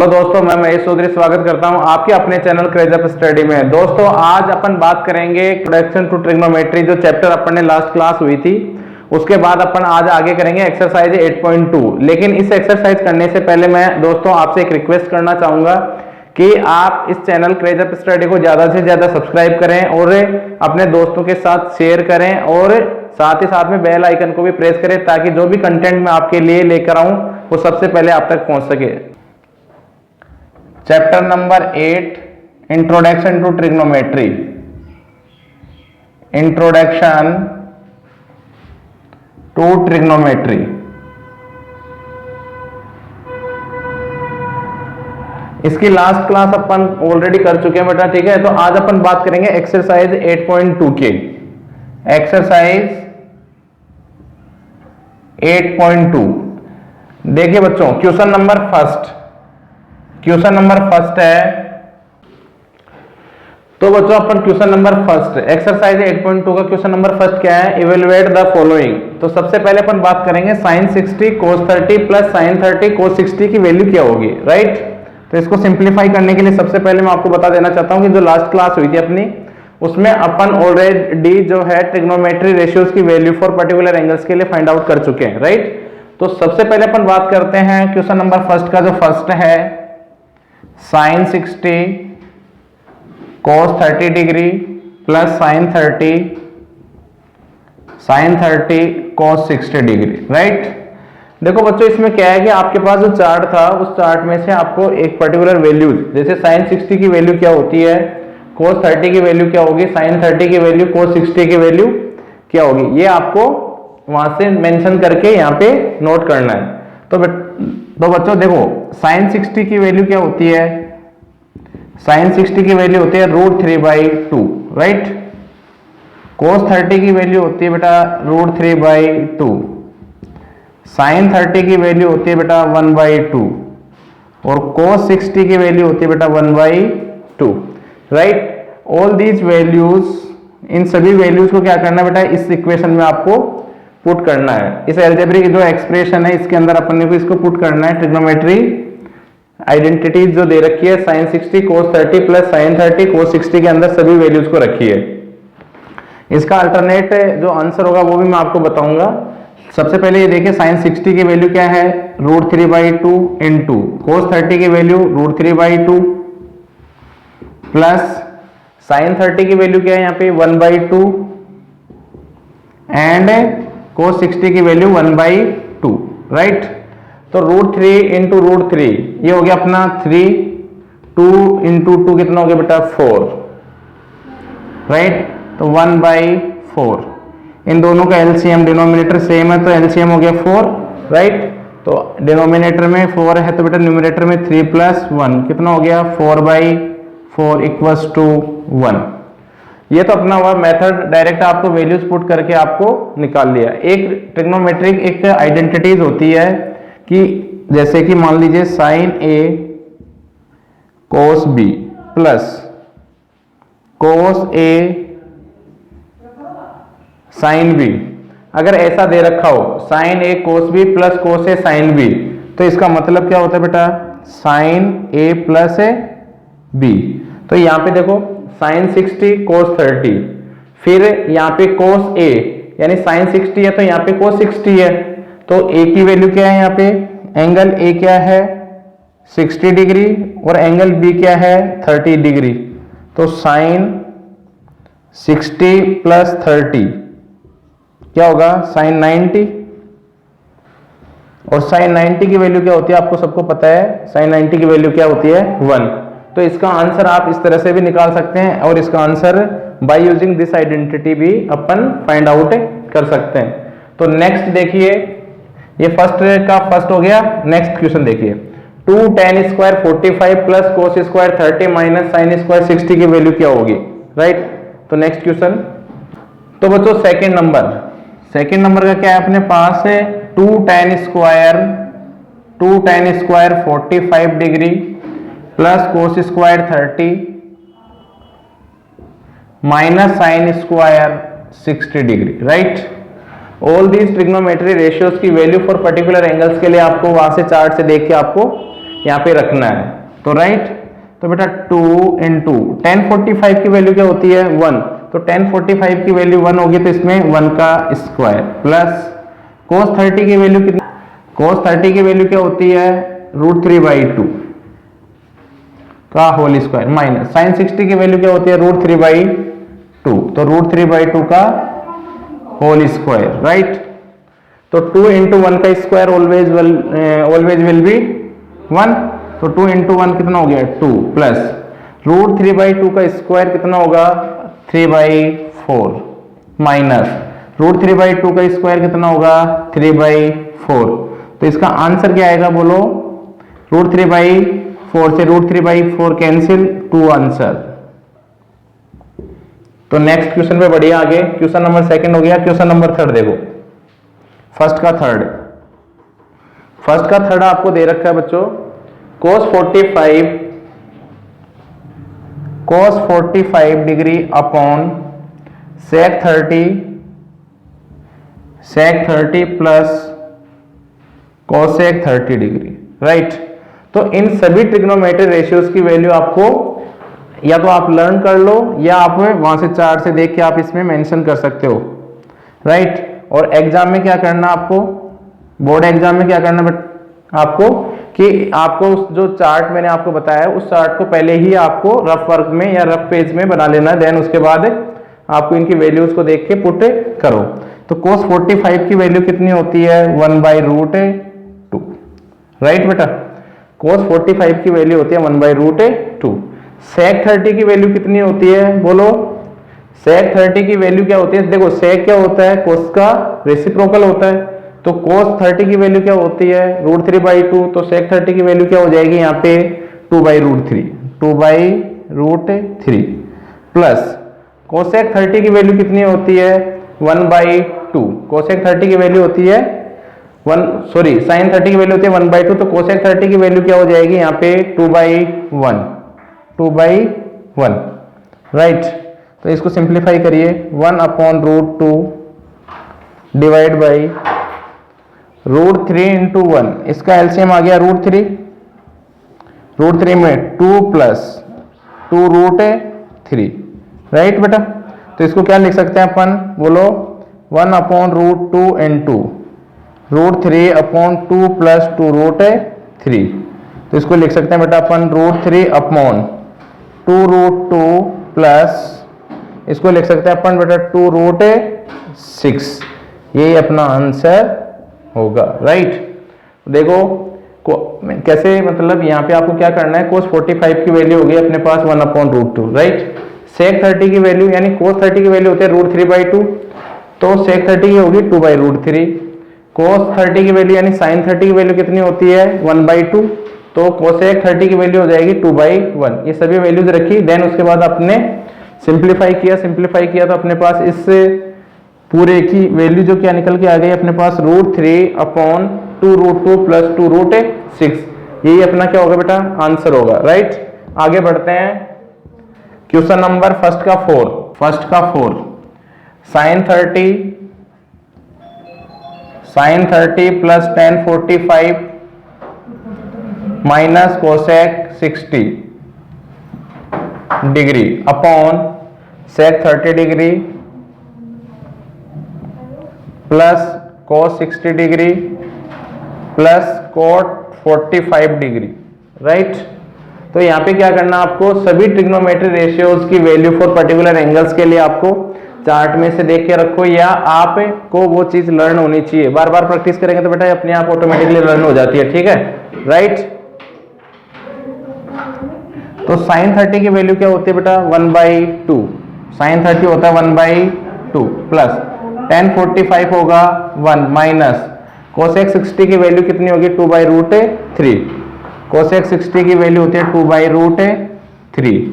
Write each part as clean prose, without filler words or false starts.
तो दोस्तों मैं महेश चौधरी स्वागत करता हूं आपके अपने चैनल क्रेज अप स्टडी में। दोस्तों आज अपन बात करेंगे इंट्रोडक्शन टू ट्रिग्नोमेट्री, जो चैप्टर अपन ने लास्ट क्लास हुई थी उसके बाद अपन आज आगे करेंगे एक्सरसाइज 8.2। लेकिन इस एक्सरसाइज करने से पहले मैं दोस्तों आपसे एक रिक्वेस्ट करना चाहूंगा कि आप इस चैनल क्रेज अप स्टडी को ज्यादा से ज्यादा सब्सक्राइब करें और अपने दोस्तों के साथ शेयर करें और साथ ही साथ में बेल आइकन को भी प्रेस करें ताकि जो भी कंटेंट मैं आपके लिए लेकर आऊं वो सबसे पहले आप तक पहुंच सके। Chapter number 8 introduction to trigonometry. Introduction to trigonometry. इसकी लास्ट क्लास अपन ऑलरेडी कर चुके हैं बेटा, ठीक है। तो आज अपन बात करेंगे एक्सरसाइज 8.2 के। एक्सरसाइज 8.2 देखिए बच्चों, क्वेश्चन नंबर फर्स्ट है। तो बच्चों अपन क्वेश्चन नंबर फर्स्ट एक्सरसाइज 8.2 का क्वेश्चन नंबर फर्स्ट क्या है, इवेलुएट द फॉलोइंग। तो सबसे पहले अपन बात करेंगे sin 60 cos 30 plus sin 30 cos 60 की वैल्यू क्या होगी, राइट। तो इसको सिंप्लीफाई करने के लिए सबसे पहले मैं आपको बता देना चाहता हूं कि जो लास्ट क्लास हुई थी अपनी उसमें अपन ऑलरेडी जो है ट्रिग्नोमेट्री रेशियोज की वैल्यू फॉर पर्टिकुलर एंगल्स के लिए फाइंड आउट कर चुके हैं, राइट। तो सबसे पहले अपन बात करते हैं क्वेश्चन नंबर फर्स्ट का। जो फर्स्ट है sin 60 cos 30 degree plus sin 30 cos 60 degree, right. देखो बच्चों इसमें क्या है कि आपके पास जो चार्ट था उस चार्ट में से आपको एक पर्टिकुलर वैल्यू, जैसे sin 60 की वैल्यू क्या होती है, cos 30 की वैल्यू क्या होगी, sin 30 की वैल्यू, cos 60 की वैल्यू क्या होगी, ये आपको वहां से मेंशन करके यहाँ पे नोट करना है। तो बच्चों देखो sin 60 की वैल्यू क्या होती है, sin 60 की वैल्यू होती है √3/2, राइट। cos 30 की वैल्यू होती है बेटा √3/2, sin 30 की वैल्यू होती है बेटा 1/2 और cos 60 की वैल्यू होती है बेटा 1/2, राइट। ऑल दीज वैल्यूज, इन सभी वैल्यूज को क्या करना है बेटा, इस इक्वेशन में आपको पुट करना है। इस अलजेब्रिक जो एक्सप्रेशन है इसके अंदर अपन को इसको पुट करना है। ट्रिग्नोमेट्री आइडेंटिटीज जो दे रखी है sin 60 cos 30 plus sin 30 cos 60 के अंदर सभी वैल्यूज को रखी है। इसका अल्टरनेट जो आंसर होगा वो भी मैं आपको बताऊंगा। सबसे पहले ये देखिए sin 60 की वैल्यू क्या है √3/2 इंटू cos 30 की वैल्यू √3/2 प्लस sin 30 की वैल्यू क्या है यहाँ पे 1/2 एंड cos 60 की वैल्यू 1/2, राइट। तो √3 इंटू √3 ये हो गया अपना 3, 2 इंटू 2 कितना हो गया बेटा 4, राइट। तो 1/4, इन दोनों का एलसीएम, डिनोमिनेटर सेम है तो एलसीएम हो गया 4, राइट। तो डिनोमिनेटर में 4 है तो बेटा न्यूमरेटर में 3 + 1 कितना हो गया 4/4 = 1। ये तो अपना हुआ मेथड, डायरेक्ट आपको वैल्यूज पुट करके आपको निकाल लिया। एक ट्रिग्नोमेट्रिक एक आइडेंटिटीज होती है कि जैसे कि मान लीजिए sin A cos B plus cos A sin B, अगर ऐसा दे रखा हो sin A cos B plus cos A sin B, तो इसका मतलब क्या होता है बेटा sin A प्लस B। तो यहाँ पे देखो sin 60 cos 30, फिर यहाँ पे cos A यानी sin 60 है तो यहाँ पे cos 60 है। तो A की वैल्यू क्या है, यहाँ पे एंगल A क्या है 60 डिग्री और एंगल B क्या है 30 डिग्री। तो sin 60 प्लस 30 क्या होगा sin 90, और sin 90 की वैल्यू क्या होती है आपको सबको पता है, sin 90 की वैल्यू क्या होती है 1। तो इसका आंसर आप इस तरह से भी निकाल सकते हैं और इसका answer by using this identity भी अपन फाइंड आउट कर सकते हैं। तो नेक्स्ट देखिए, ये फर्स्ट हो गया। नेक्स्ट क्वेश्चन देखिए, 2 tan square 45 plus cos square 30 minus sin square 60 की वैल्यू क्या होगी, राइट। तो नेक्स्ट क्वेश्चन, तो बच्चों सेकंड नंबर का क्या है अपने पास है 2 tan square 45 degree plus cos square 30 minus sin square 60 degree, right. All these trigonometry ratios की वैल्यू फॉर पर्टिकुलर एंगल्स के लिए आपको वहां से चार्ट से देख के आपको यहाँ पे रखना है। तो राइट, तो बेटा 2 इंटू 1045 की वैल्यू क्या होती है 1, तो 1045 की वैल्यू 1 होगी, तो इसमें 1 का स्क्वायर प्लस cos 30 की वैल्यू कितनी, cos 30 की वैल्यू क्या होती है √3/2 का होल स्क्वायर माइनस sin 60 की वैल्यू क्या होती है √3/2, तो √3/2 का होल स्क्वायर, राइट। तो 2 इंटू 1 का स्क्वायर ऑलवेज विल बी 1, तो 2 इंटू 1 कितना हो गया 2 प्लस √3/2 का स्क्वायर कितना होगा 3/4 माइनस √3/2 का स्क्वायर कितना होगा 3/4, तो इसका आंसर क्या आएगा बोलो, √3/4 से √3/4 कैंसिल, 2 आंसर। तो नेक्स्ट क्वेश्चन पे बढ़िया आगे, क्वेश्चन नंबर 2 हो गया, क्वेश्चन नंबर 3 देखो, फर्स्ट का थर्ड आपको दे रखा है बच्चों, cos 45 degree upon sec 30 plus cosec 30 degree, right. तो इन सभी ट्रिग्नोमेट्री रेशियोज की वैल्यू आपको या तो आप लर्न कर लो या आप वहां से चार्ट से देख के आप इसमें मेंशन कर सकते हो, राइट। और एग्जाम में क्या करना आपको, बोर्ड एग्जाम में क्या करना आपको कि आपको जो चार्ट मैंने आपको बताया उस चार्ट को पहले ही आपको रफ वर्क में या रफ पेज में बना लेना है, देन उसके बाद आपको इनकी वैल्यूज को देख के पुट करो। तो cos 45 की वैल्यू कितनी होती है 1/√2, राइट बेटा, cos 45 की वैल्यू होती है 1/√2। sec 30 की वैल्यू कितनी होती है बोलो, sec 30 की वैल्यू क्या होती है, देखो sec क्या होता है cos का रेसिप्रोकल होता है, तो cos 30 की वैल्यू क्या होती है √3/2, तो sec 30 की वैल्यू क्या हो जाएगी यहाँ पे 2/√3 प्लस cosec 30 की वैल्यू कितनी होती है 1/2, cosec 30 की वैल्यू होती है sin 30 की वैल्यू होती है 1/2, तो cosec 30 की वैल्यू क्या हो जाएगी यहाँ पे 2/1, राइट। तो इसको सिंप्लीफाई करिए, 1/√2 डिवाइड बाई √3 इंटू 1, इसका एलसीएम आ गया √3 में 2 प्लस 2√3, राइट बेटा। तो इसको क्या लिख सकते हैं अपन बोलो, 1/√2 इंटू √3/2 प्लस 2√3, तो इसको लिख सकते हैं बेटा अपन √3/2√2 प्लस इसको लिख सकते हैं अपन बेटा 2√6, यही अपना आंसर होगा, राइट। देखो कैसे, मतलब यहाँ पे आपको क्या करना है, cos 45 की वैल्यू होगी अपने पास 1/√2, राइट। sec 30 की वैल्यू यानी cos 30 की वैल्यू होती है √3/2, तो sec 30 की होगी 2/√3, cos 30 की वैल्यू यानी sin 30 की वैल्यू कितनी होती है 1/2, तो cosec 30 की वैल्यू हो जाएगी 2/1। ये सभी वैल्यूज रखी, देन उसके बाद आपने सिंप्लीफाई किया तो अपने पास इस पूरे की वैल्यू जो क्या निकल के आ गई अपने पास √3/2√2 प्लस 2√6, यही अपना क्या होगा बेटा आंसर होगा, राइट। आगे बढ़ते हैं, क्वेश्चन नंबर फर्स्ट का 4 sin 30 plus 1045 minus cosec 60 degree upon sec 30 degree plus cos 60 degree plus cot 45 degree, right. तो यहाँ पे क्या करना आपको, सभी ट्रिग्नोमेट्री रेशियोज की वैल्यू फॉर पर्टिकुलर एंगल्स के लिए आपको चार्ट में से देख के रखो, या आपको वो चीज लर्न होनी चाहिए, बार बार प्रैक्टिस करेंगे तो बेटा अपने आप ऑटोमेटिकली लर्न हो जाती है, ठीक है, राइट। तो sin 30 की वैल्यू क्या होती है बेटा 1/2, sin 30 होता है 1/2 प्लस 1045 होगा 1 माइनस cosec 60 की वैल्यू कितनी होगी 2/√3, cosec 60 की वैल्यू होती है 2/√3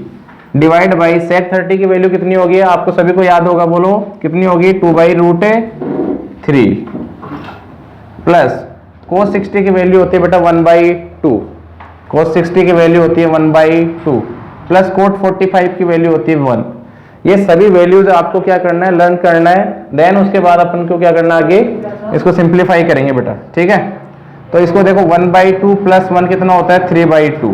डिवाइड बाई sec 30 की वैल्यू कितनी होगी, आपको सभी को याद होगा, बोलो कितनी होगी 2/√3 प्लस cos 60 की वैल्यू होती है बेटा 1/2, cos 60 की वैल्यू होती है 1/2 प्लस cot 45 की वैल्यू होती है 1। ये सभी वैल्यूज आपको क्या करना है, लर्न करना है, देन उसके बाद अपन को क्या करना है आगे, इसको सिंप्लीफाई करेंगे बेटा, ठीक है। तो इसको देखो 1/2 प्लस 1 कितना होता है 3/2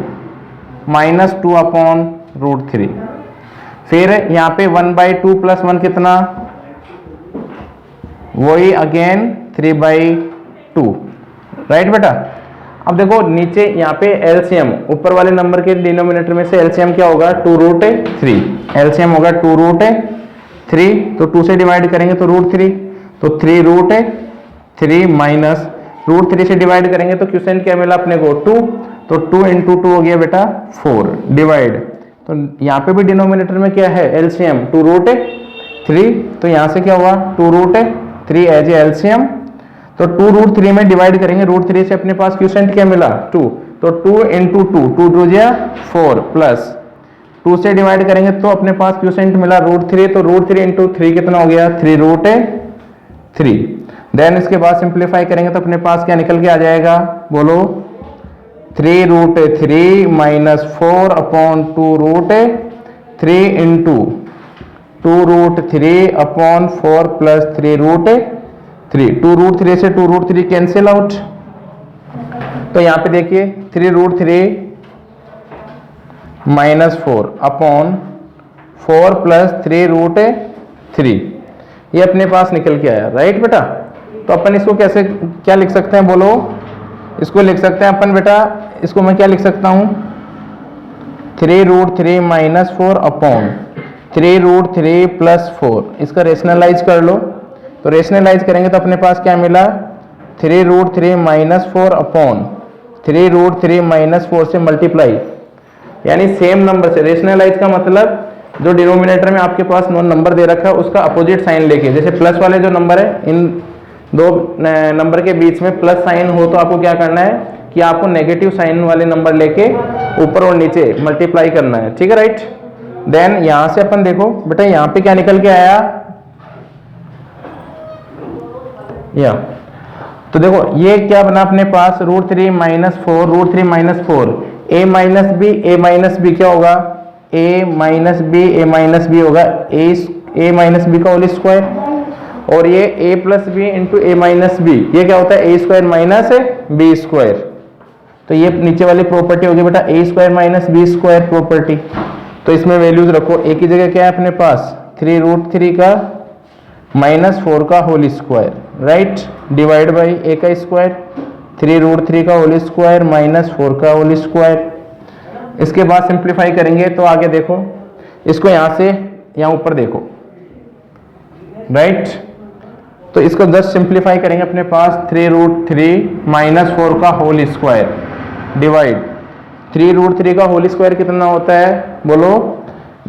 माइनस 2 अपॉन √3। फिर यहाँ पे 1/2 प्लस 1 कितना, वही अगेन 3/2, राइट बेटा। अब देखो नीचे यहाँ पे एलसीएम, ऊपर वाले नंबर के डिनोमिनेटर में से एलसीएम क्या होगा 2√3, एलसीएम होगा 2√3, तो 2 से डिवाइड करेंगे तो √3, तो 3√3 माइनस √3 से डिवाइड करेंगे तो क्वोशिएंट क्या मिला अपने को 2, तो 2 × 2 हो गया बेटा 4 डिवाइड, तो यहाँ पे भी डिनोमिनेटर में क्या है एलसीएम 2√3, तो यहाँ से क्या हुआ 2√3 एज ए एलसीएम, तो 2√3 में डिवाइड करेंगे, √3 से अपने पास क्वोशिएंट क्या मिला 2, तो 2 × 2, 2 2 जा 4 प्लस 2 से डिवाइड करेंगे तो अपने पास क्वोशिएंट मिला √3, तो √3 × 3 कितना हो गया 3√3। देन इसके बाद सिंप्लीफाई करेंगे तो अपने पास क्या निकल के आ जाएगा, बोलो 3√3 minus 4 upon 2√3 into 2√3 upon 4 plus 3√3, 2√3 से 2√3 कैंसिल आउट, तो यहाँ पे देखिए 3√3 माइनस 4 अपॉन 4 प्लस 3√3, ये अपने पास निकल के आया, राइट बेटा। तो अपन इसको कैसे क्या लिख सकते हैं, बोलो इसको लिख सकते हैं अपन बेटा, इसको मैं क्या लिख सकता हूं 3√3 माइनस 4 अपॉन 3√3 प्लस 4, इसका रेशनलाइज कर लो, तो रेशनलाइज करेंगे तो अपने पास क्या मिला 3√3 माइनस 4 अपॉन 3√3 माइनस 4 से मल्टीप्लाई, यानी सेम नंबर से रेशनलाइज का मतलब जो डिनोमिनेटर में आपके पास नंबर दे रखा है उसका अपोजिट साइन लेके, जैसे प्लस वाले जो नंबर है इन दो नंबर के बीच में प्लस साइन हो तो आपको क्या करना है कि आपको नेगेटिव साइन वाले नंबर लेके ऊपर और नीचे मल्टीप्लाई करना है, ठीक है राइट। देन यहां से अपन देखो बेटा यहाँ पे क्या निकल के आया, या तो देखो ये क्या बना अपने पास √3 minus 4, √3 minus 4, a minus b क्या होगा a माइनस बी होगा a माइनस बी का होल स्क्वायर, और ये a plus b into a minus b, ये क्या होता है a square minus b square, तो ये नीचे वाली प्रॉपर्टी होगी बेटा a square minus b square property. तो इसमें वैल्यूज रखो, a की जगह क्या है अपने पास 3√3 का माइनस 4 का whole square, right, divide by a का स्क्वायर 3√3 का होल स्क्वायर माइनस 4 का होल स्क्वायर। इसके बाद सिंप्लीफाई करेंगे तो आगे देखो, इसको यहां से यहां ऊपर देखो, राइट, तो इसको 10 सिंप्लीफाई करेंगे अपने पास 3√3 माइनस 4 का होल स्क्वायर डिवाइड 3√3 का होल स्क्वायर कितना होता है, बोलो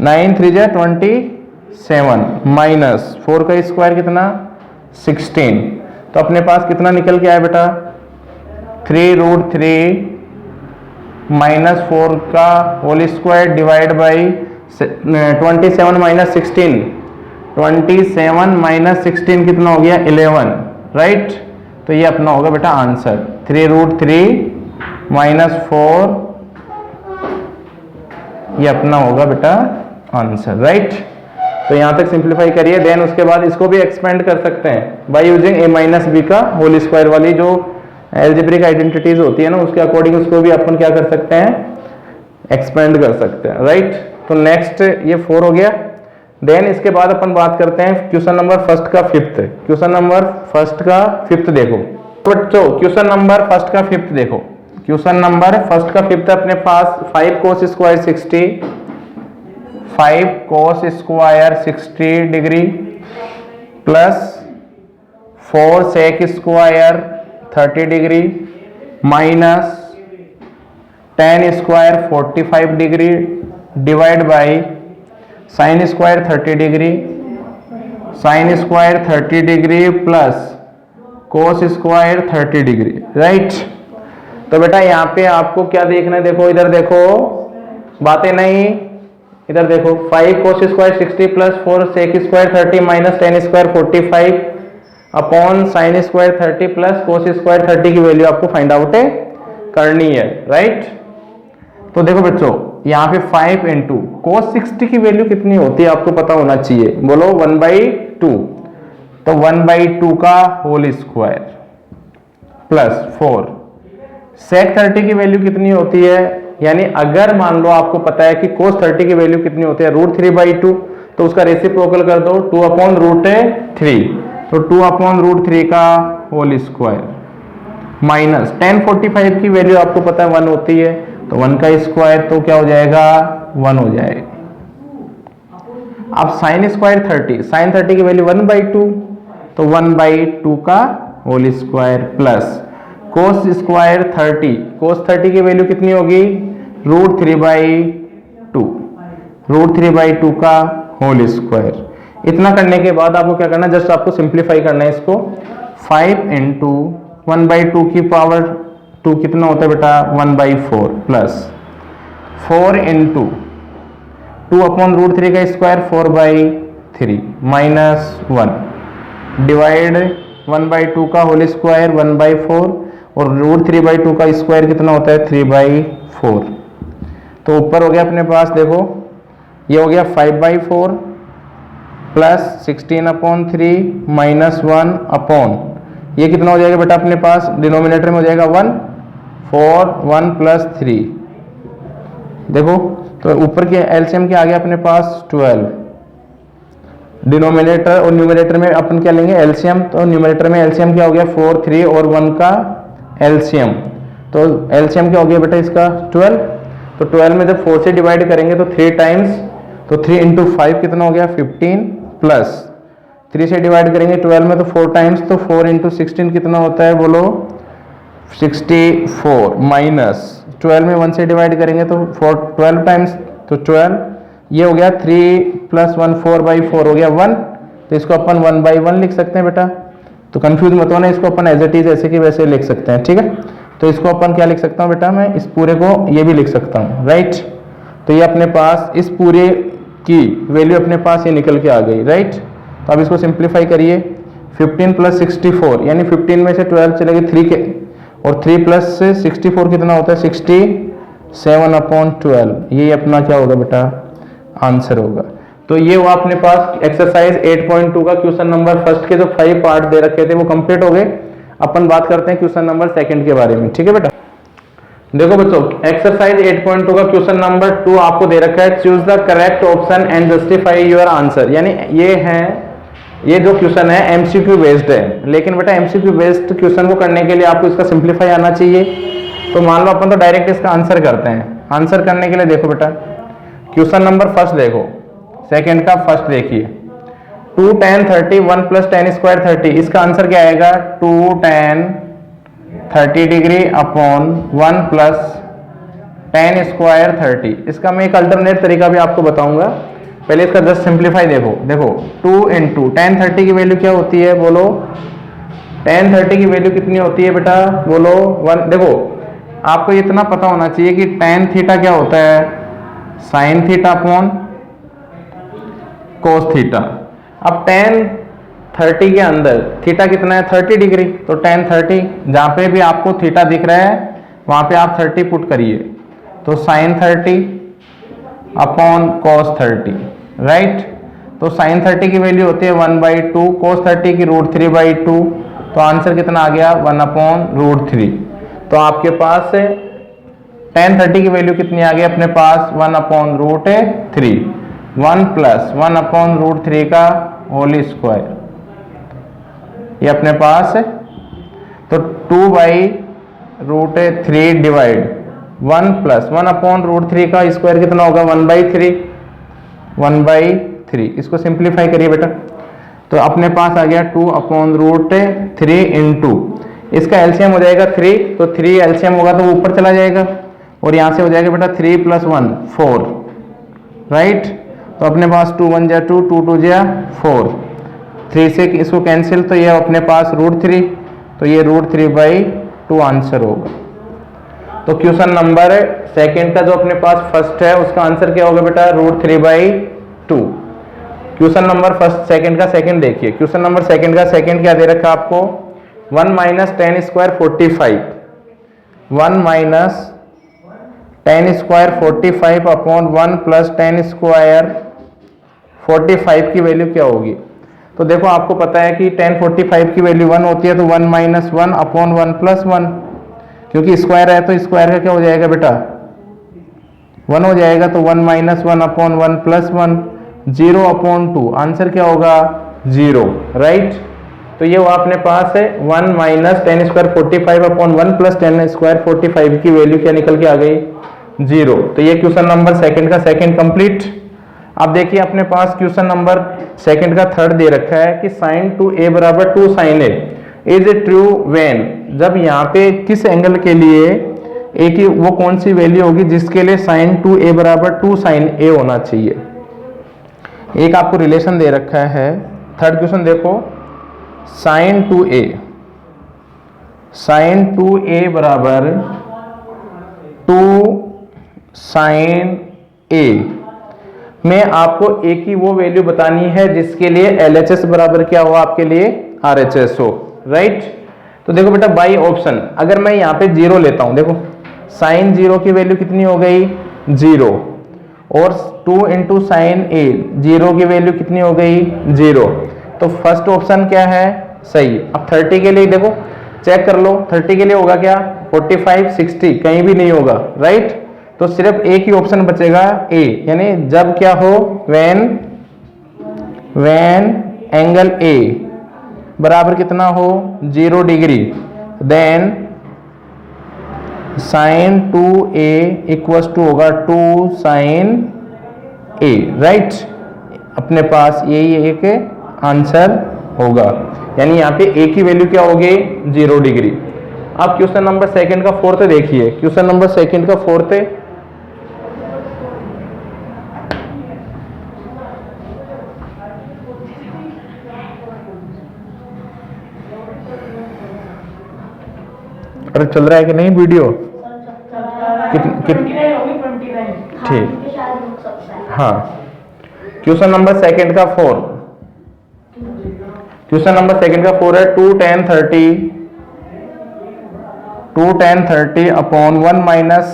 9 3 जा 27 माइनस 4 का स्क्वायर कितना 16, तो अपने पास कितना निकल के आया बेटा 3√3 माइनस 4 का whole square divide by 27 minus 16, 27 minus 16 कितना हो गया 11, राइट, तो ये अपना होगा बेटा आंसर 3√3 माइनस 4, ये अपना होगा बेटा आंसर, राइट। तो यहां तक सिंप्लीफाई करिए, देन उसके बाद इसको भी एक्सपेंड कर सकते हैं by using a minus b का होल स्क्वायर वाली जो एल्जेब्रिक आइडेंटिटीज होती है ना, उसके अकॉर्डिंग उसको भी अपन क्या कर सकते हैं एक्सपेंड कर सकते हैं, राइट। तो नेक्स्ट ये 4 हो गया। देन इसके बाद अपन बात करते हैं क्वेश्चन नंबर फर्स्ट का फिफ्थ, क्वेश्चन नंबर फर्स्ट का फिफ्थ देखो बच्चों, क्वेश्चन नंबर फर्स्ट का फिफ्थ देखो, क्वेश्चन नंबर फर्स्ट का फिफ्थ अपने पास 5 cos square 60, 5 cos square 60 degree plus 4 sec square 30 degree minus 10 square 45 degree divide by sine square 30 degree, sine square 30 degree plus cos square 30 degree, right. तो बेटा यहाँ पे आपको क्या देखना है, देखो इधर देखो, बातें नहीं, इधर देखो 5 cos square 60 plus 4 sec square 30 minus 10 square 45 upon sine square 30 plus cos square 30 की वैल्यू आपको फाइंड आउट करनी है, राइट। तो देखो बच्चों यहाँ पे 5 इंटू कोस 60 की वैल्यू कितनी होती है आपको पता होना चाहिए, बोलो 1/2, तो 1/2 का होल स्क्वायर प्लस 4 सेक 30 की वैल्यू कितनी होती है, यानी अगर मान लो आपको पता है कि कोस 30 की वैल्यू कितनी होती है, √3/2, तो उसका रेसिप्रोकल कर दो 2/√3, तो 2/√3 का होल स्क्वायर माइनस tan 45 की वैल्यू आपको पता है 1 होती है, तो 1 का स्क्वायर, तो क्या हो जाएगा 1 हो जाएगा। अब साइन स्क्वायर 30, साइन 30 की वैल्यू 1/2, तो 1/2 का whole square plus cos square 30, cos 30 की वैल्यू कितनी होगी √3/2, √3/2 का होल स्क्वायर। इतना करने के बाद आपको क्या करना है, जस्ट आपको सिंप्लीफाई करना है इसको। 5 इंटू 1/2 की पावर 2 कितना होता है बेटा 1/4 प्लस 4 इंटू 2/√3 का स्क्वायर 4/3 माइनस 1 डिवाइड 1/2 का होल स्क्वायर 1/4 और √3/2 का स्क्वायर कितना होता है 3/4। तो ऊपर हो गया अपने पास, देखो ये हो गया 5/4 प्लस 16/3 माइनस 1 अपॉन, ये कितना हो जाएगा बेटा अपने पास, डिनोमिनेटर में हो जाएगा 1, 4 1 प्लस 3, देखो तो ऊपर के एलसीएम के आगे अपने पास 12, डिनोमिनेटर और न्यूमरेटर में अपन क्या लेंगे एलसीएम, तो न्यूमरेटर में एलसीएम क्या हो गया 4 3 और 1 का एलसीएम, तो एलसीएम क्या हो गया बेटा इसका 12, तो 12 में जब 4 से डिवाइड करेंगे तो 3 टाइम्स, तो 3 इंटू 5 कितना हो गया 15 प्लस 3 से डिवाइड करेंगे 12 में तो 4 टाइम्स, तो 4 इंटू 16 कितना होता है बोलो 64 माइनस 12 में 1 से डिवाइड करेंगे तो 12 टाइम्स, तो 12, ये हो गया 3 प्लस 1 4/4 हो गया 1, तो इसको अपन 1/1 लिख सकते हैं बेटा, तो कंफ्यूज मत होना, इसको अपन एज इट इज ऐसे की वैसे लिख सकते हैं, ठीक है। तो इसको अपन क्या लिख सकता हूँ बेटा, मैं इस पूरे को ये भी लिख सकता हूँ, राइट। तो ये अपने पास इस पूरे की वैल्यू अपने पास ये निकल के आ गई, राइट। तो अब इसको सिंप्लीफाई करिए, 15 प्लस 64 यानी 15 में से 12 चलेगी 3 के, और 3 प्लस से 64 कितना होता है 67/12, ये अपना क्या होगा बेटा आंसर होगा। तो ये हुआ अपने पास एक्सरसाइज 8.2 का क्वेश्चन नंबर फर्स्ट के जो 5 पार्ट दे रखे थे वो कंप्लीट हो गए। अपन बात करते हैं क्वेश्चन नंबर सेकंड के बारे में, ठीक है बेटा। देखो बच्चों, एक्सरसाइज 8.2 का क्वेश्चन नंबर 2 आपको दे रखा है, choose the correct option and justify your answer, यानी ये जो क्वेश्चन है एमसीक्यू बेस्ड है, लेकिन बेटा एमसीक्यू बेस्ड क्वेश्चन को करने के लिए आपको इसका सिंप्लीफाई आना चाहिए। तो मान लो अपन तो डायरेक्ट इसका आंसर करते हैं। आंसर करने के लिए देखो बेटा क्वेश्चन नंबर फर्स्ट देखो, सेकंड का फर्स्ट देखिए, 2 tan 30 1 प्लस tan स्क्वायर 30, इसका आंसर क्या आएगा 2 tan 30 degree upon 1 plus tan square 30। इसका मैं एक अल्टरनेट तरीका भी आपको बताऊंगा, पहले इसका जस्ट सिंप्लीफाई देखो 2 इंटू tan 30 की वैल्यू क्या होती है बोलो, tan 30 की वैल्यू कितनी होती है बेटा बोलो 1। देखो आपको इतना पता होना चाहिए कि tan थीटा क्या होता है sin theta upon cos theta. अब tan 30 के अंदर थीटा कितना है 30 डिग्री, तो tan 30 जहां पे भी आपको थीटा दिख रहा है वहां पे आप 30 पुट करिए, तो sin 30 अपॉन cos 30, राइट। तो sin 30 की वैल्यू होती है 1/2, cos 30 की √3/2, तो आंसर कितना आ गया 1/√3। तो आपके पास tan 30 की वैल्यू कितनी आ गई अपने पास 1/√3, 1 प्लस 1/√3 का होल स्क्वायर, ये अपने पास है। तो 2/√3 डिवाइड 1 प्लस 1/√3 का स्क्वायर कितना होगा 1/3, इसको सिंप्लीफाई करिए बेटा। तो अपने पास आ गया 2/√3 इंटू इसका एलसीएम हो जाएगा 3, तो 3 एलसीएम होगा तो वो ऊपर चला जाएगा, और यहां से हो जाएगा बेटा 3 + 1 4, राइट। तो अपने पास 2 1 जा 2, 2 2 जा 4, 3 से इसको कैंसिल, तो ये अपने पास √3, तो ये √3/2 आंसर होगा। तो क्वेश्चन नंबर सेकंड का जो अपने पास फर्स्ट है उसका आंसर क्या होगा बेटा √3/2। क्वेश्चन नंबर फर्स्ट सेकंड का सेकंड देखिए, क्वेश्चन नंबर सेकंड का सेकंड क्या दे रखा आपको 1 minus tan square 45, 1 minus tan square 45 upon 1 plus tan square 45 की वैल्यू क्या होगी। तो देखो आपको पता है कि tan 45 की वैल्यू 1 होती है, तो 1 - 1 अपॉन 1 + 1, क्योंकि स्क्वायर है तो स्क्वायर का क्या हो जाएगा बेटा 1 हो जाएगा, तो 1 minus 1 upon 1 plus 1, 0 upon 2, answer क्या होगा 0, राइट। तो ये वो अपने पास है 1 minus 10 square 45 upon 1 plus 10 square 45 की वैल्यू क्या निकल के आ गई 0। तो ये क्वेश्चन नंबर सेकंड का सेकंड कंप्लीट। अब देखिए अपने पास क्वेश्चन नंबर सेकंड का थर्ड दे रखा है कि साइन 2a बराबर 2 sine a is a true when, जब यहाँ पे किस एंगल के लिए a की वो कौन सी वैल्यू होगी जिसके लिए साइन 2a बराबर 2 साइन a होना चाहिए। एक आपको रिलेशन दे रखा है। थर्ड क्वेश्चन देखो, साइन 2a बराबर 2 साइन a में आपको a की वो वैल्यू बतानी है जिसके लिए LHS बराबर क्या हो आपके लिए RHS हो, राइट। तो देखो बेटा बाई ऑप्शन, अगर मैं यहाँ पे 0 लेता हूं, देखो साइन 0 की वैल्यू कितनी हो गई 0, और 2 इंटू साइन a 0 की वैल्यू कितनी हो गई 0। तो फर्स्ट ऑप्शन क्या है सही। अब 30 के लिए देखो चेक कर लो, 30 के लिए होगा क्या 45 60 कहीं भी नहीं होगा, राइट। तो सिर्फ एक ही ऑप्शन बचेगा ए, यानी जब क्या हो व्हेन एंगल ए बराबर कितना हो 0 degree, then sine 2a equals to होगा 2 साइन a, राइट। अपने पास यही एक आंसर होगा, यानी यहाँ पे a की वैल्यू क्या होगी 0 डिग्री। अब क्वेश्चन नंबर सेकंड का फोर्थ देखिए, क्वेश्चन नंबर सेकंड का फोर्थ अरे चल रहा है कि नहीं वीडियो ठीक, हाँ। क्वेश्चन नंबर सेकंड का 4, क्वेश्चन नंबर सेकंड का 4 है 2 tan 30 upon 1 minus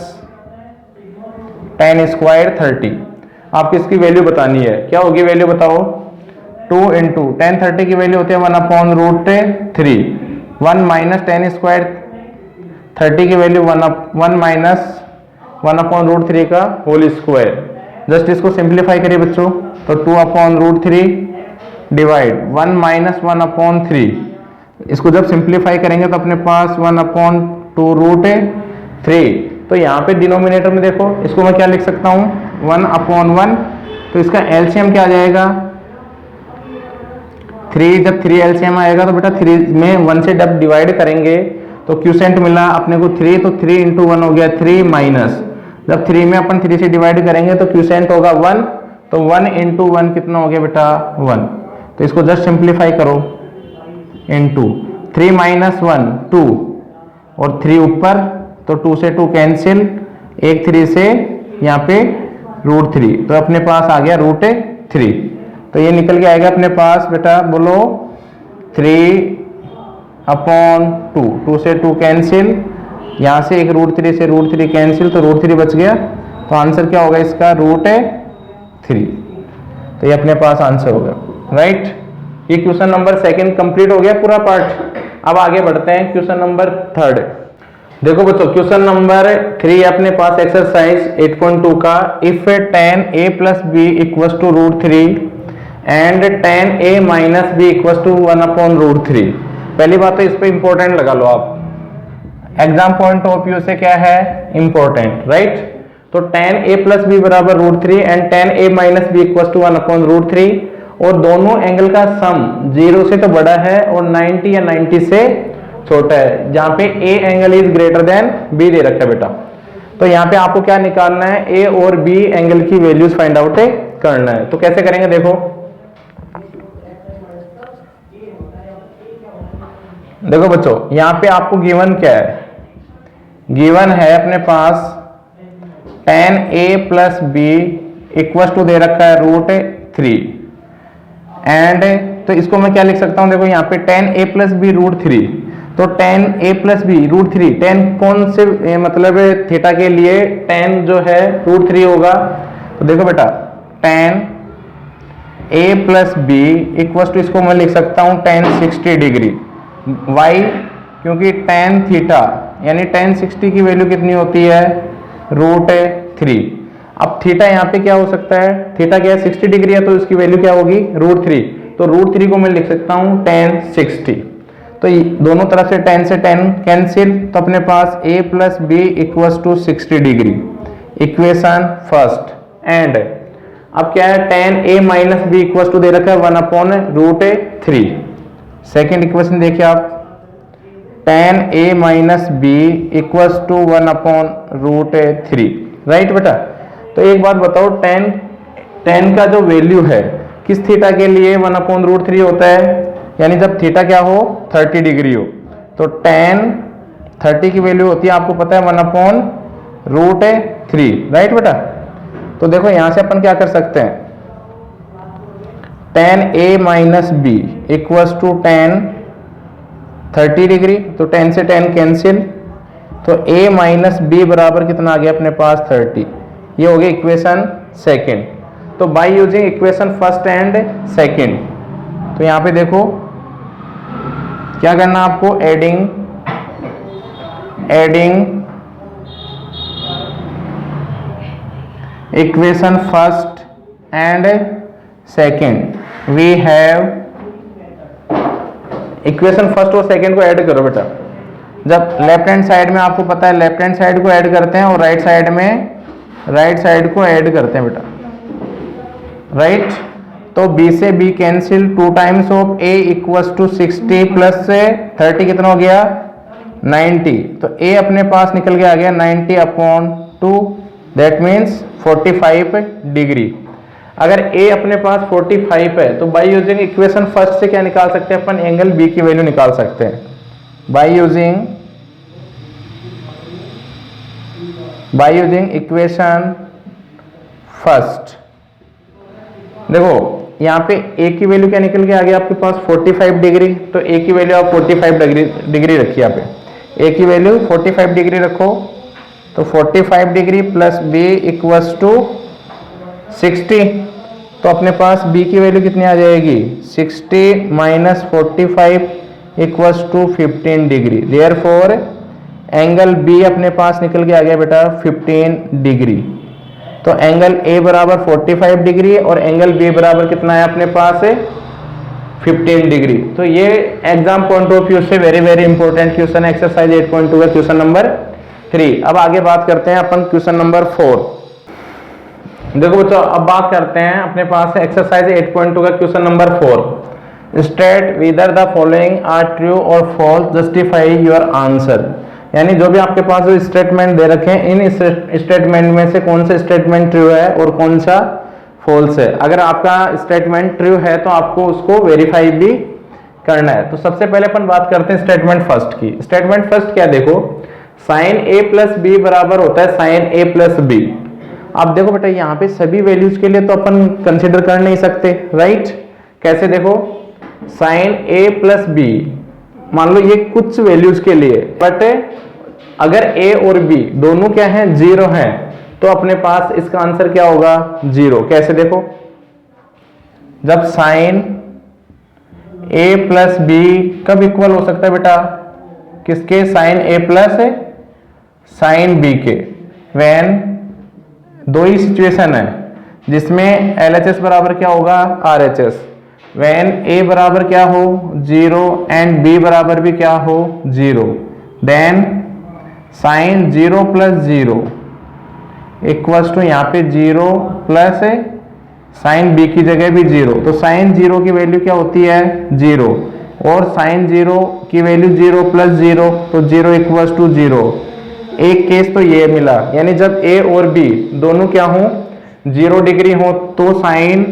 tan square 30। आपको इसकी वैल्यू बतानी है, क्या होगी वैल्यू बताओ 2 इंटू tan 30 की वैल्यू होती है 1 upon root 3, 1 minus tan square 30 की वैल्यू 1 माइनस 1 अपॉन रूट 3 का होल स्क्वायर। जस्ट इसको सिंप्लीफाई करिए बच्चों, तो 2 upon root 3 divide 1 minus 1 upon 3, इसको जब सिंप्लीफाई करेंगे तो अपने पास 1 अपॉन 2 रूट 3। तो यहाँ पे डिनोमिनेटर में देखो इसको मैं क्या लिख सकता हूँ 1 अपॉन 1, तो इसका एलसीएम क्या आ जाएगा 3। जब 3 एलसीएम आएगा तो बेटा 3 में 1 से जब डिवाइड करेंगे तो क्यूसेंट मिला अपने को 3, तो 3 इंटू 1 हो गया 3 माइनस, जब 3 में अपन 3 से डिवाइड करेंगे तो क्यूसेंट होगा 1, तो 1 इंटू 1 कितना हो गया बेटा 1। तो इसको जस्ट सिंप्लीफाई करो, इंटू 3 माइनस 1 2 और 3 ऊपर, तो 2 से 2 कैंसिल, एक 3 से यहाँ पे रूट 3, तो अपने पास आ गया रूट 3। तो ये निकल के आएगा अपने पास बेटा बोलो 3 अपॉन 2, 2 से 2 कैंसिल, यहाँ से एक रूट 3 से रूट 3 कैंसिल, तो रूट 3 बच गया। तो आंसर क्या होगा इसका रूट 3। तो ये अपने पास आंसर होगा, राइट। ये क्वेश्चन नंबर सेकंड कंप्लीट हो गया पूरा पार्ट। अब आगे बढ़ते हैं क्वेश्चन नंबर थर्ड। देखो बच्चों क्वेश्चन नंबर 3 अपने पास एक्सरसाइज 8.2 का, if tan a plus B equals to root 3 and tan a minus B equals to 1 upon root 3। पहली बात तो इस पे इंपॉर्टेंट लगा लो आप, एग्जाम पॉइंट ऑफ व्यू से क्या है इंपॉर्टेंट, राइट। तो tan a प्लस बी बराबर root 3 and tan a minus B equals to 1 upon root 3, और दोनों एंगल का सम 0 से तो बड़ा है और 90 या 90 से छोटा है, जहां पे a angle is greater then b दे रखा है बेटा। तो यहाँ पे आपको क्या निकालना है a और b एंगल की वैल्यूज फाइंड आउट करना है। तो कैसे करेंगे देखो, देखो बच्चों यहाँ पे आपको गिवन क्या है, गिवन है अपने पास tan a plus B equal to दे रखा है रूट 3 एंड, तो इसको मैं क्या लिख सकता हूं देखो यहाँ पे tan a plus b root 3, तो tan a plus b root 3, tan कौन से मतलब थीटा के लिए tan जो है रूट 3 होगा। तो देखो बेटा tan a plus B equal to इसको मैं लिख सकता हूं tan 60 डिग्री, y क्योंकि tan थीटा यानी tan 60 की वैल्यू कितनी होती है, √3। अब थीटा यहाँ पे क्या हो सकता है, थीटा क्या है 60 डिग्री है, तो इसकी वैल्यू क्या होगी √3। तो √3 को मैं लिख सकता हूँ tan 60। तो दोनों तरफ से tan से tan कैंसिल, तो अपने पास a plus B equals to 60 degree, equation first. And अब क्या है, tan a minus B equals to दे रखा है 1/√3। सेकेंड इक्वेशन देखिए आप, tan a minus B equals to 1/√3, right बेटा। तो एक बात बताओ, tan का जो वैल्यू है किस थीटा के लिए 1/√3 होता है, यानी जब थीटा क्या हो 30 डिग्री हो, तो tan 30 की वैल्यू होती है आपको पता है 1/√3, राइट बेटा। तो देखो यहां से अपन क्या कर सकते हैं, tan a minus B equals to tan 30 degree, तो tan से tan कैंसिल, तो a माइनस बी बराबर कितना आ गया अपने पास 30। ये हो गया इक्वेशन सेकेंड। तो by using equation first and second, तो यहां पे देखो क्या करना आपको, adding equation first and second. We have equation first और सेकेंड को ऐड करो बेटा। जब लेफ्ट हैंड साइड में आपको पता है लेफ्ट हैंड साइड को ऐड करते हैं और राइट साइड में राइट साइड को ऐड करते हैं बेटा, राइट। तो b से b cancel, 2 times of a equals to 60 plus से 30 कितना हो गया 90। तो a अपने पास निकल के आ गया 90/2, दैट मीन्स 45 डिग्री। अगर a अपने पास 45 है तो बाय यूजिंग इक्वेशन फर्स्ट से क्या निकाल सकते हैं अपन, एंगल b की वैल्यू निकाल सकते हैं बाय यूजिंग इक्वेशन फर्स्ट। देखो यहाँ पे a की वैल्यू क्या निकल के आ गया आपके पास 45 डिग्री, तो a की वैल्यू आप 45 डिग्री रखिए। यहाँ पे a की वैल्यू 45 डिग्री रखो, तो 45 degree plus b equals to 60। तो अपने पास b की वैल्यू कितनी आ जाएगी, 60 minus 45 equals to 15 degree. Therefore angle b अपने पास निकल के आ गया बेटा 15 डिग्री। तो एंगल a बराबर 45 डिग्री और एंगल b बराबर कितना है अपने पास 15 डिग्री। तो ये एग्जाम पॉइंट ऑफ व्यू से वेरी वेरी इंपॉर्टेंट क्वेश्चन है, एक्सरसाइज 8.2 का क्वेश्चन नंबर 3। अब आगे बात करते हैं अपन क्वेश्चन नंबर 4। देखो बच्चों अब बात करते हैं अपने पास एक्सरसाइज 8.2 का question number 4। State whether the following are true और फॉल्स, जस्टिफाई योर आंसर। यानी जो भी आपके पास जो स्टेटमेंट दे रखे हैं, इन स्टेटमेंट में से कौन सा स्टेटमेंट ट्रू है और कौन सा फॉल्स है। अगर आपका स्टेटमेंट ट्रू है तो आपको उसको वेरीफाई भी करना है। तो सबसे पहले अपन बात करते हैं स्टेटमेंट फर्स्ट की। स्टेटमेंट फर्स्ट क्या, देखो साइन a प्लस बी बराबर होता है साइन a प्लस बी। अब देखो बेटा यहाँ पे सभी वैल्यूज के लिए तो अपन कंसिडर कर नहीं सकते, राइट। कैसे, देखो साइन a प्लस बी, मान लो ये कुछ वैल्यूज के लिए, बट अगर a और b दोनों क्या हैं 0 हैं, तो अपने पास इसका आंसर क्या होगा 0। कैसे, देखो जब साइन a प्लस बी कब इक्वल हो सकता है बेटा, किसके, sine a plus sine b के। व्हेन दो ही सिचुएशन है जिसमें LHS बराबर क्या होगा RHS। व्हेन a बराबर क्या हो 0 एंड b बराबर भी क्या हो 0, then sine 0 plus 0 equals to यहाँ पे 0 प्लस साइन b की जगह भी 0। तो साइन 0 की वैल्यू क्या होती है 0 और साइन 0 की वैल्यू 0 प्लस 0, तो 0 इक्वल्स टू 0। एक केस तो ये मिला, यानी जब a और b दोनों क्या हो 0 डिग्री हो तो साइन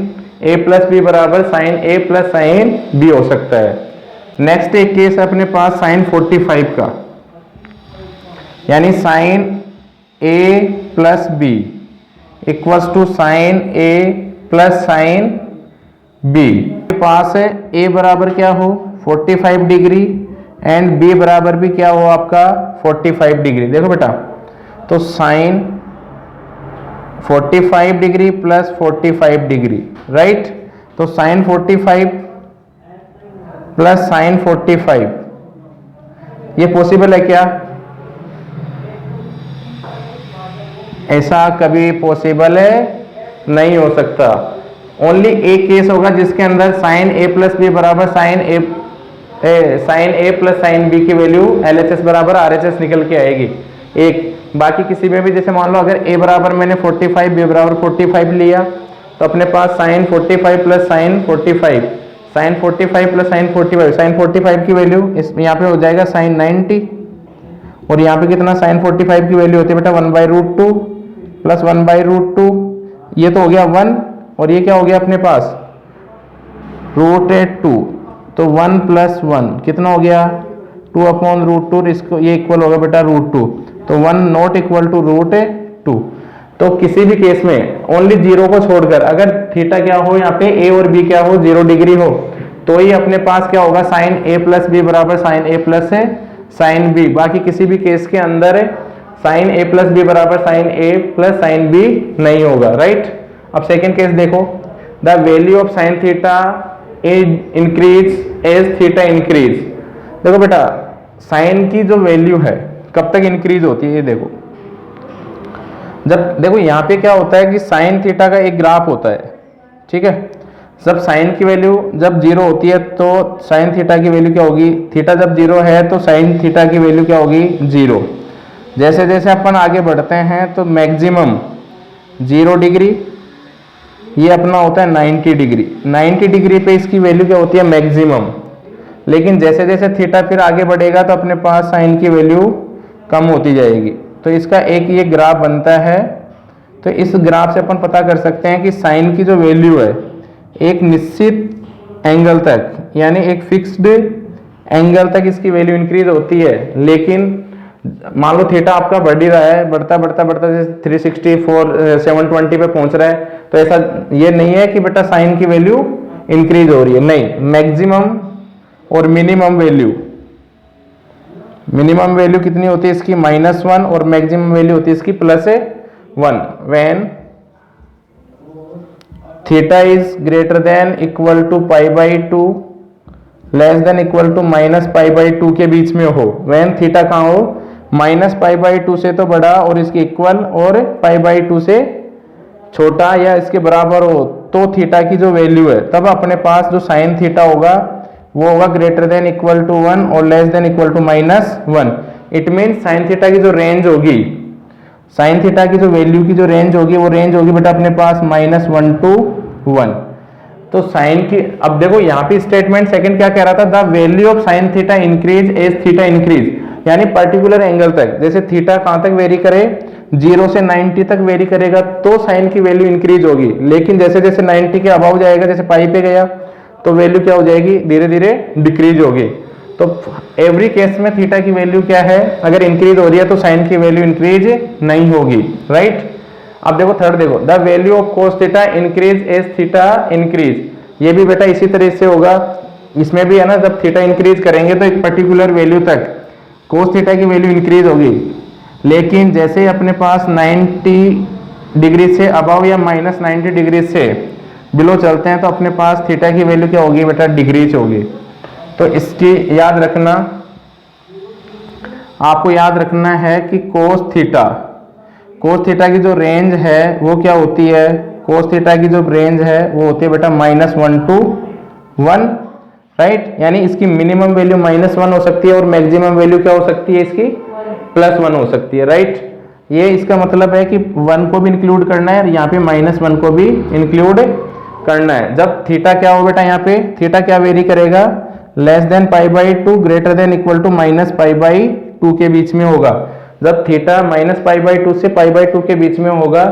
a प्लस बी बराबर sine a plus sine b हो सकता है। नेक्स्ट एक केस है अपने पास साइन 45 का, यानी sine a plus B equals to sine a plus sine b। पास है a बराबर क्या हो 45 डिग्री एंड b बराबर भी क्या हो आपका 45 डिग्री। देखो बेटा, तो sine 45 degree plus 45 degree, right. तो साइन 45 प्लस साइन 45 ये पॉसिबल है क्या? ऐसा कभी पॉसिबल है नहीं हो सकता। ओनली एक केस होगा जिसके अंदर साइन ए प्लस बी बराबर साइन ए प्लस साइन बी की वैल्यू LHS बराबर RHS निकल के आएगी एक। बाकी किसी में भी, जैसे मान लो अगर a बराबर मैंने 45, b बराबर 45 लिया, तो अपने पास sine 45 plus sine 45, sine 45 plus sine 45, sine 45 की वैल्यू इस यहाँ पे हो जाएगा साइन 90, और यहाँ पे कितना साइन 45 की वैल्यू होती है बेटा 1/√2 प्लस 1/√2, ये तो हो गया 1, और ये क्या हो गया अपने पास √2, तो 1 प्लस 1 कितना हो गया 2/√2, इसको ये इक्वल होगा बेटा √2, तो 1 नॉट इक्वल टू √2। तो किसी भी केस में ओनली 0 को छोड़कर अगर थीटा क्या हो यहाँ पे a और b क्या हो 0 डिग्री हो, तो ही अपने पास क्या होगा साइन a प्लस बी बराबर sine a plus sine b। बाकी किसी भी केस के अंदर साइन a प्लस बी बराबर sine a plus sine b नहीं होगा, राइट। अब सेकेंड केस देखो, the value of sine theta increase as theta increase. देखो बेटा साइन की जो वैल्यू है कब तक इंक्रीज होती है, ये देखो जब, देखो यहाँ पे क्या होता है कि साइन थीटा का एक ग्राफ होता है, ठीक है। जब साइन की वैल्यू जब 0 होती है तो साइन थीटा की वैल्यू क्या होगी, थीटा जब 0 है तो साइन थीटा की वैल्यू क्या होगी 0। जैसे जैसे अपन आगे बढ़ते हैं तो मैक्सिमम 0 डिग्री, ये अपना होता है 90 डिग्री, 90 डिग्री पे इसकी वैल्यू क्या होती है मैक्सिमम। लेकिन जैसे जैसे थीटा फिर आगे बढ़ेगा तो अपने पास साइन की वैल्यू कम होती जाएगी। तो इसका एक ये ग्राफ बनता है, तो इस ग्राफ से अपन पता कर सकते हैं कि साइन की जो वैल्यू है एक निश्चित एंगल तक, यानी एक फिक्स्ड एंगल तक इसकी वैल्यू इंक्रीज होती है। लेकिन मान लो थीटा आपका बढ़ ही रहा है, बढ़ता बढ़ता बढ़ता जैसे 364 720 पे पहुंच रहा है, तो ऐसा ये नहीं है कि बेटा साइन की वैल्यू इंक्रीज हो रही है, नहीं। मैक्सिमम और मिनिमम वैल्यू कितनी होती है इसकी -1, और मैक्सिमम वैल्यू होती है इसकी +1 when theta is greater than equal to π/2 less than equal to -π/2 के बीच में हो। व्हेन थीटा कहाँ हो -π/2 से तो बड़ा और इसके इक्वल, और π/2 से छोटा या इसके बराबर हो, तो थीटा की जो वैल्यू है तब अपने पास जो साइन थीटा होगा वो होगा ग्रेटर देन इक्वल टू 1 और less than equal to -1। It mean sine theta की जो रेंज होगी, साइन थीटा की जो वैल्यू की जो रेंज होगी वो रेंज होगी बेटा अपने पास -1 to 1। तो साइन की, अब देखो यहाँ पे स्टेटमेंट सेकंड क्या कह रहा था, the value of sine theta increase as theta increase, यानी पर्टिकुलर एंगल तक, जैसे थीटा कहाँ तक वेरी करे 0 से 90 तक वेरी करेगा तो साइन की वैल्यू इंक्रीज होगी। लेकिन जैसे जैसे 90 के अबाव जाएगा, जैसे पाई पे गया, तो वैल्यू क्या हो जाएगी धीरे धीरे डिक्रीज होगी। तो एवरी केस में थीटा की वैल्यू क्या है, अगर इंक्रीज हो रही है तो साइन की वैल्यू इंक्रीज नहीं होगी, राइट। अब देखो थर्ड देखो, the value of cos theta increase as theta increase, ये भी बेटा इसी तरह से होगा। इसमें भी है ना, जब थीटा इंक्रीज करेंगे तो एक पर्टिकुलर वैल्यू तक कोस थीटा की वैल्यू इंक्रीज होगी। लेकिन जैसे अपने पास 90 डिग्री से अबव या -90 डिग्री से बिलो चलते हैं तो अपने पास थीटा की वैल्यू क्या होगी बेटा डिग्रीज होगी। तो इसकी याद रखना, आपको याद रखना है कि कोस थीटा की जो रेंज है वो क्या होती है, कोस थीटा की जो रेंज है वो होती है बेटा -1 to 1, राइट। यानी इसकी मिनिमम वैल्यू -1 हो सकती है और मैक्सिमम वैल्यू क्या हो सकती है इसकी +1 हो सकती है, राइट। ये इसका मतलब है कि 1 को भी इंक्लूड करना है और यहाँ पे -1 को भी इंक्लूड करना है। जब थीटा क्या हो बेटा, यहाँ पे थीटा क्या वेरी करेगा, less than π/2 greater than equal to -π/2 के बीच में होगा। जब थीटा -π/2 से π/2 के बीच में होगा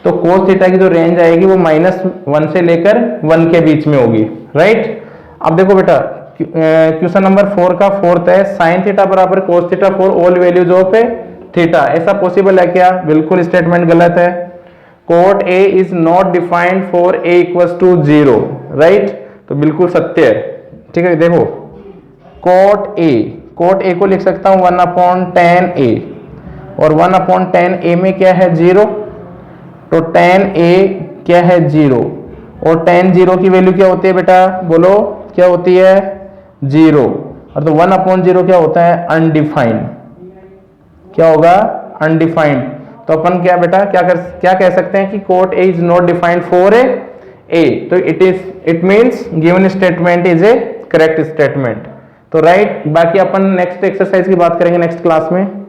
तो कोस थीटा की जो रेंज आएगी वो -1 से लेकर 1 के बीच में होगी, राइट। अब देखो बेटा क्वेश्चन नंबर 4 का फोर्थ है, साइन थीटा बराबर cos theta for all values of theta. ऐसा पॉसिबल है क्या? बिल्कुल स्टेटमेंट गलत है। Cot A is not defined for a equals to 0, right. तो बिल्कुल सत्य है, ठीक है। देखो कोट ए को लिख सकता हूं 1/10 a, और 1/10 a में क्या है 0, तो 10 a क्या है 0, और 10 0 की वैल्यू क्या होती है बेटा, बोलो क्या होती है 0। और तो 1/0 क्या होता है, अनडिफाइंड। क्या होगा, अनडिफाइंड। तो अपन क्या बेटा क्या कह सकते हैं कि cot A is not defined for A, तो it means given statement is a correct statement. तो राइट, बाकी अपन नेक्स्ट एक्सरसाइज की बात करेंगे नेक्स्ट क्लास में।